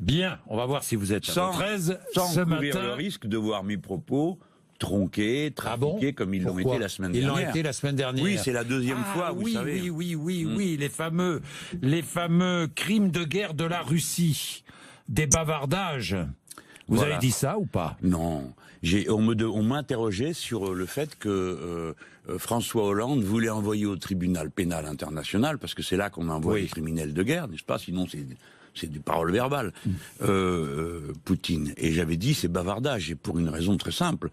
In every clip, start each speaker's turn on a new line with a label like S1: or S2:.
S1: Bien, on va voir si vous êtes
S2: sans
S1: 13
S2: sans
S1: ce
S2: courir
S1: matin.
S2: le risque de voir mes propos tronqués, trafiqués comme ils l'ont
S1: Pourquoi
S2: été la semaine
S1: Ils
S2: dernière.
S1: l'ont été la semaine dernière.
S2: Oui, c'est la deuxième fois, vous
S1: oui,
S2: savez.
S1: Oui, les fameux crimes de guerre de la Russie, des bavardages. Vous avez dit ça ou pas?
S2: Non. On m'interrogeait sur le fait que François Hollande voulait envoyer au tribunal pénal international, parce que c'est là qu'on envoie les criminels de guerre, n'est-ce pas? Sinon, c'est des paroles verbales, Poutine. Et j'avais dit, c'est bavardage, et pour une raison très simple,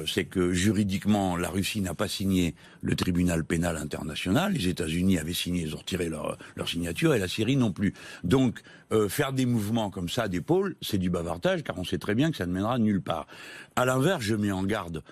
S2: c'est que juridiquement, la Russie n'a pas signé le tribunal pénal international, les États-Unis avaient signé, ils ont retiré leur signature, et la Syrie non plus. Donc, faire des mouvements comme ça d'épaule, c'est du bavardage, car on sait très bien que ça ne mènera nulle part. À l'inverse, je mets en garde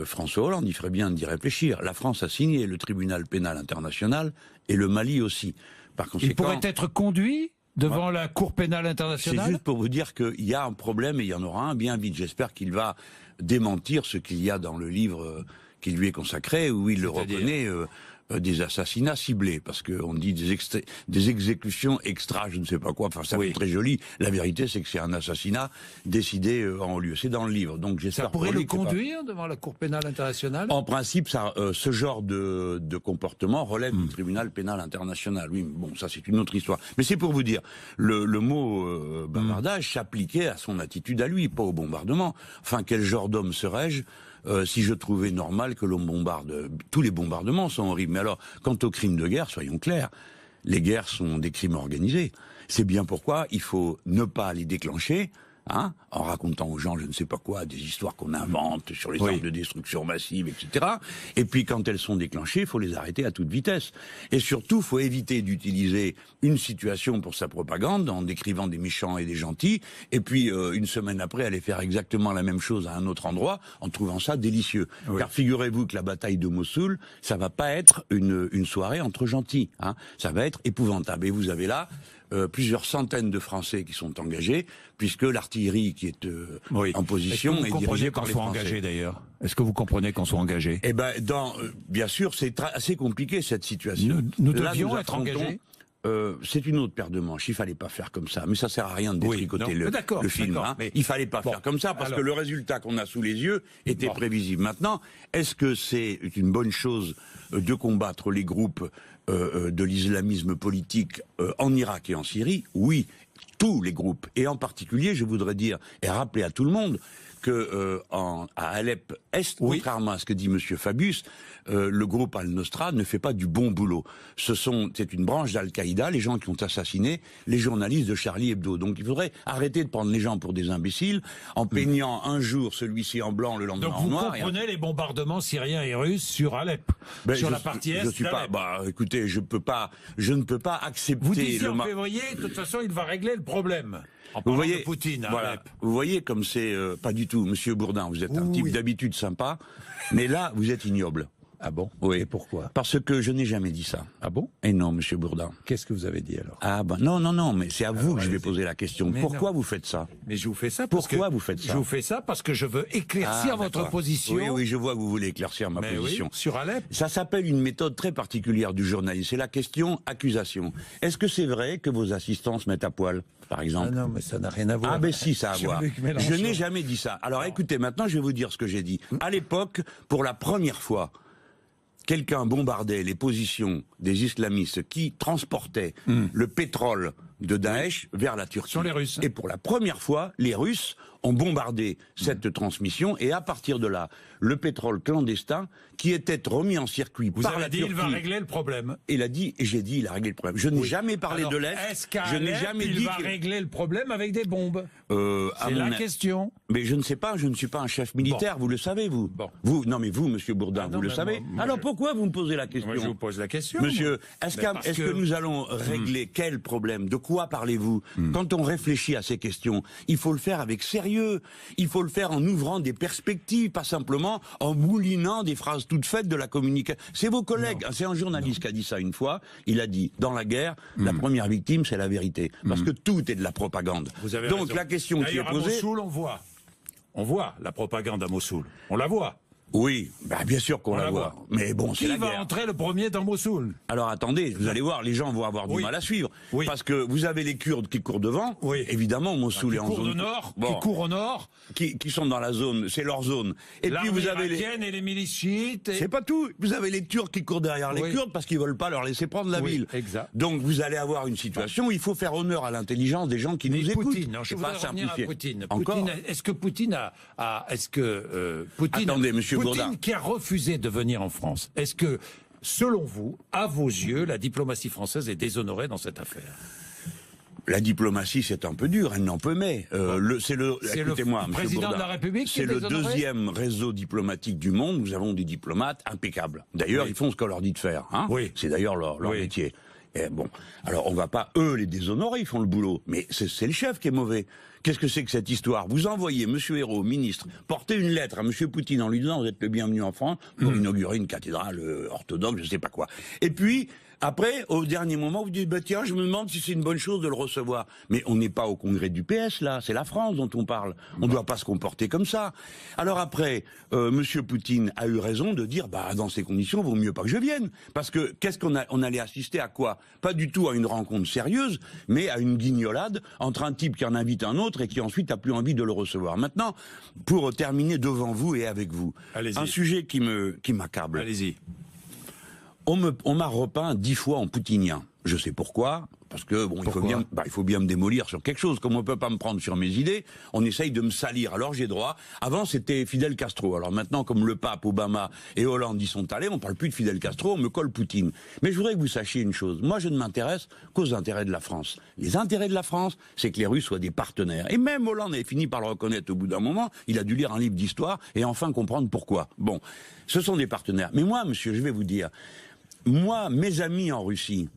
S2: François Hollande, il ferait bien d'y réfléchir. La France a signé le tribunal pénal international, et le Mali aussi. Par conséquent,
S1: il pourrait être conduit devant la Cour pénale internationale?
S2: C'est juste pour vous dire qu'il y a un problème et il y en aura un bien vite. J'espère qu'il va démentir ce qu'il y a dans le livre qui lui est consacré, où il le reconnaît des assassinats ciblés, parce qu'on dit des exécutions extra, je ne sais pas quoi, enfin ça fait très joli. La vérité, c'est que c'est un assassinat décidé en haut lieu. C'est dans le livre. Donc j'espère.
S1: Ça pourrait le conduire devant la Cour pénale internationale?
S2: En principe, ce genre de comportement relève du tribunal pénal international. Oui, bon, ça c'est une autre histoire. Mais c'est pour vous dire, le mot bavardage s'appliquait à son attitude à lui, pas au bombardement. Enfin, quel genre d'homme serais-je si je trouvais normal que l'on bombarde? Tous les bombardements sont horribles. Mais alors, quant aux crimes de guerre, soyons clairs, les guerres sont des crimes organisés. C'est bien pourquoi il faut ne pas les déclencher, en racontant aux gens, je ne sais pas quoi, des histoires qu'on invente sur les armes de destruction massive, etc. Et puis, quand elles sont déclenchées, il faut les arrêter à toute vitesse. Et surtout, il faut éviter d'utiliser une situation pour sa propagande, en décrivant des méchants et des gentils, et puis, une semaine après, aller faire exactement la même chose à un autre endroit, en trouvant ça délicieux. Car figurez-vous que la bataille de Mossoul, ça va pas être une soirée entre gentils, ça va être épouvantable. Et vous avez là plusieurs centaines de Français qui sont engagés, puisque l'artillerie qui est en position est dirigée par les Français.
S1: Engagés d'ailleurs. Est-ce que vous comprenez qu'on soit engagé?
S2: Eh ben, bien sûr, c'est assez compliqué cette situation.
S1: Nous devions être engagés.
S2: C'est une autre paire de manches. Il fallait pas faire comme ça. Mais ça sert à rien de détricoter le film. Mais il fallait pas faire comme ça parce que le résultat qu'on a sous les yeux était prévisible. Maintenant, est-ce que c'est une bonne chose de combattre les groupes de l'islamisme politique en Irak et en Syrie? Oui, tous les groupes. Et en particulier, je voudrais dire et rappeler à tout le monde que à Alep Est, contrairement à ce que dit Monsieur Fabius, le groupe Al-Nosra ne fait pas du bon boulot. C'est une branche d'Al-Qaïda, les gens qui ont assassiné les journalistes de Charlie Hebdo. Donc il faudrait arrêter de prendre les gens pour des imbéciles en peignant un jour celui-ci en blanc, le lendemain en noir.
S1: Donc vous comprenez les bombardements syriens et russes sur Alep, sur la partie est.
S2: Je suis pas. Écoutez, je ne peux pas accepter.
S1: Vous disiez en février, de toute façon, il va régler le problème.
S2: Vous voyez,
S1: de Poutine,
S2: voilà. Vous voyez comme c'est pas du tout, Monsieur Bourdin. Vous êtes un type d'habitude sympa, mais là, vous êtes ignoble.
S1: Ah bon?
S2: Oui.
S1: Et pourquoi?
S2: Parce que je n'ai jamais dit ça.
S1: Ah bon?
S2: Et non, Monsieur Bourdin.
S1: Qu'est-ce que vous avez dit alors?
S2: Ah ben non, mais c'est à vous que je vais poser la question. Pourquoi vous faites ça?
S1: Mais je vous fais ça
S2: parce vous faites ça?
S1: Je vous fais ça parce que je veux éclaircir votre position.
S2: Oui, je vois que vous voulez éclaircir ma position.
S1: Sur Alep.
S2: Ça s'appelle une méthode très particulière du journalisme. C'est la question-accusation. Est-ce que c'est vrai que vos assistants se mettent à poil, par exemple?
S1: Ah non, mais ça n'a rien à voir.
S2: Ah ben si, ça a à voir. Je n'ai jamais dit ça. Alors écoutez, maintenant je vais vous dire ce que j'ai dit. À l'époque, pour la première fois, quelqu'un bombardait les positions des islamistes qui transportaient le pétrole de Daesh vers la Turquie.
S1: Ce sont les Russes.
S2: Et pour la première fois, les Russes ont bombardé cette transmission, et à partir de là, le pétrole clandestin, qui était remis en circuit par la Turquie...
S1: il va régler le problème.
S2: Il a dit, et j'ai dit, il a réglé le problème. Je n'ai jamais parlé de l'Est.
S1: Est-ce qu'à il va régler le problème avec des bombes? C'est la question.
S2: Mais je ne sais pas, je ne suis pas un chef militaire, vous le savez, vous. Non, mais vous, Monsieur Bourdin, vous le savez. Alors pourquoi vous me posez la question?
S1: Moi, je vous pose la question.
S2: Monsieur, est-ce que nous allons régler quel problème? De quoi parlez-vous? Quand on réfléchit à ces questions, il faut le faire avec sérieux. Il faut le faire en ouvrant des perspectives, pas simplement en moulinant des phrases toutes faites de la communication. C'est vos collègues. C'est un journaliste qui a dit ça une fois. Il a dit, dans la guerre, la première victime, c'est la vérité. Parce que tout est de la propagande. Donc la question qui est posée...
S1: À Mossoul, on voit la propagande à Mossoul. On la voit.
S2: Oui, bah bien sûr qu'on
S1: On
S2: la
S1: la
S2: voit.
S1: voit.
S2: Mais bon, c'est
S1: Qui
S2: la
S1: va
S2: guerre.
S1: entrer le premier dans Mossoul?
S2: Alors attendez, vous allez voir, les gens vont avoir du
S1: Oui.
S2: mal à suivre.
S1: Oui.
S2: Parce que vous avez les Kurdes qui courent devant.
S1: Oui.
S2: Évidemment, Mossoul est en zone.
S1: Qui courent au nord,
S2: Qui sont dans la zone, c'est leur zone. Et puis
S1: l'armée
S2: vous avez
S1: irakienne et les milices chiites.
S2: C'est pas tout. Vous avez les Turcs qui courent derrière les
S1: Oui.
S2: Kurdes parce qu'ils veulent pas leur laisser prendre la
S1: Oui,
S2: ville.
S1: exact.
S2: Donc vous allez avoir une situation où il faut faire honneur à l'intelligence des gens qui
S1: Mais
S2: nous écoutent.
S1: Poutine, non, je
S2: C'est
S1: voudrais
S2: pas
S1: revenir
S2: simplifié.
S1: à Poutine.
S2: Encore
S1: Est-ce que Poutine Poutine,
S2: Attendez, monsieur
S1: Poutine
S2: Bourdin.
S1: qui a refusé de venir en France, est-ce que, selon vous, à vos yeux, la diplomatie française est déshonorée dans cette affaire?
S2: La diplomatie, c'est un peu dur, elle n'en peut mais. Écoutez-moi, monsieur
S1: président
S2: Bourdin,
S1: de la République qui est
S2: c'est le
S1: déshonoré
S2: deuxième réseau diplomatique du monde. Nous avons des diplomates impeccables. D'ailleurs,
S1: Oui.
S2: ils font ce qu'on leur dit de faire. Hein,
S1: Oui.
S2: c'est d'ailleurs leur
S1: Oui.
S2: métier. Et bon, alors on va pas eux les déshonorer, ils font le boulot. Mais c'est le chef qui est mauvais. Qu'est-ce que c'est que cette histoire? Vous envoyez Monsieur Hérault, ministre, porter une lettre à Monsieur Poutine en lui disant vous êtes le bienvenu en France pour inaugurer une cathédrale orthodoxe, je sais pas quoi. Et puis après, au dernier moment, vous dites bah tiens, je me demande si c'est une bonne chose de le recevoir. Mais on n'est pas au congrès du PS là, c'est la France dont on parle. On ne doit pas se comporter comme ça. Alors après, Monsieur Poutine a eu raison de dire bah dans ces conditions, vaut mieux pas que je vienne, parce que qu'est-ce on allait assister à quoi? Pas du tout à une rencontre sérieuse, mais à une guignolade entre un type qui en invite un autre et qui ensuite a plus envie de le recevoir. Maintenant, pour terminer devant vous et avec vous, un sujet qui m'accable.
S1: Allez-y.
S2: On m'a repeint 10 fois en poutinien. Je sais pourquoi. Parce que bon, il faut bien me démolir sur quelque chose. Comme on peut pas me prendre sur mes idées, on essaye de me salir. Alors j'ai droit. Avant c'était Fidel Castro. Alors maintenant, comme le pape, Obama et Hollande y sont allés, on parle plus de Fidel Castro, on me colle Poutine. Mais je voudrais que vous sachiez une chose. Moi, je ne m'intéresse qu'aux intérêts de la France. Les intérêts de la France, c'est que les Russes soient des partenaires. Et même Hollande avait fini par le reconnaître au bout d'un moment. Il a dû lire un livre d'histoire et enfin comprendre pourquoi. Bon, ce sont des partenaires. Mais moi, monsieur, je vais vous dire, moi, mes amis en Russie,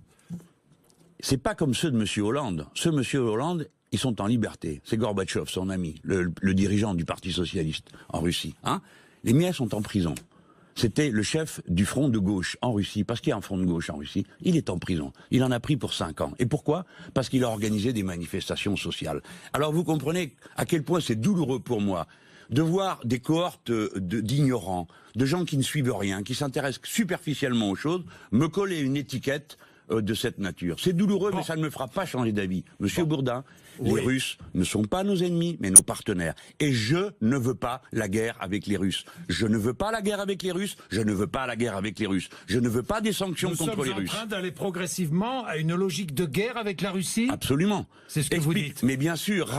S2: c'est pas comme ceux de Monsieur Hollande. Ceux de Monsieur Hollande, ils sont en liberté. C'est Gorbatchev, son ami, le dirigeant du Parti socialiste en Russie. Hein, les miens sont en prison. C'était le chef du front de gauche en Russie, parce qu'il y a un front de gauche en Russie. Il est en prison. Il en a pris pour 5 ans. Et pourquoi? Parce qu'il a organisé des manifestations sociales. Alors vous comprenez à quel point c'est douloureux pour moi de voir des cohortes d'ignorants, de gens qui ne suivent rien, qui s'intéressent superficiellement aux choses, me coller une étiquette de cette nature. C'est douloureux, mais ça ne me fera pas changer d'avis. Monsieur Bourdin, les Russes ne sont pas nos ennemis, mais nos partenaires. Et je ne veux pas la guerre avec les Russes. Je ne veux pas la guerre avec les Russes. Je ne veux pas la guerre avec les Russes. Je ne veux pas des sanctions contre les Russes.
S1: Nous sommes en train d'aller progressivement à une logique de guerre avec la Russie?
S2: Absolument.
S1: C'est ce que vous dites.
S2: Mais bien sûr,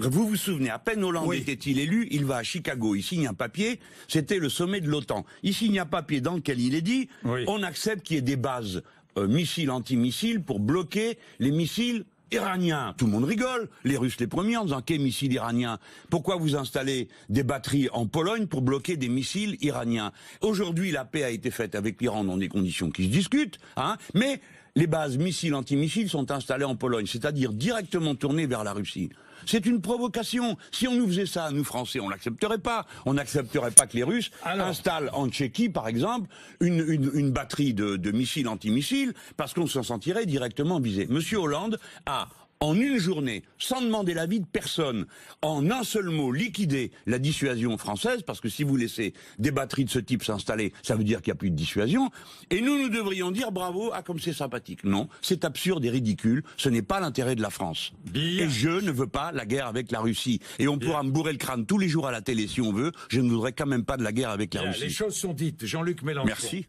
S2: vous vous souvenez, à peine Hollande était-il élu, il va à Chicago, il signe un papier, c'était le sommet de l'OTAN. Il signe un papier dans lequel il est dit, on accepte qu'il y ait des bases missiles anti-missiles pour bloquer les missiles iraniens. Tout le monde rigole, les Russes les premiers en disant qu'est missiles iraniens. Pourquoi vous installez des batteries en Pologne pour bloquer des missiles iraniens? Aujourd'hui, la paix a été faite avec l'Iran dans des conditions qui se discutent, hein, mais les bases missiles anti-missiles sont installées en Pologne, c'est-à-dire directement tournées vers la Russie. C'est une provocation. Si on nous faisait ça, nous Français, on l'accepterait pas. On n'accepterait pas que les Russes installent en Tchéquie, par exemple, une batterie de missiles anti-missiles, parce qu'on se sentirait directement visé. Monsieur Hollande a, en une journée, sans demander l'avis de personne, en un seul mot, liquidé la dissuasion française, parce que si vous laissez des batteries de ce type s'installer, ça veut dire qu'il n'y a plus de dissuasion, et nous devrions dire bravo, ah comme c'est sympathique. Non, c'est absurde et ridicule, ce n'est pas l'intérêt de la France. Bien. Et je ne veux pas la guerre avec la Russie. Et on pourra me bourrer le crâne tous les jours à la télé si on veut, je ne voudrais quand même pas de la guerre avec la Russie.
S1: Les choses sont dites, Jean-Luc Mélenchon.
S2: Merci.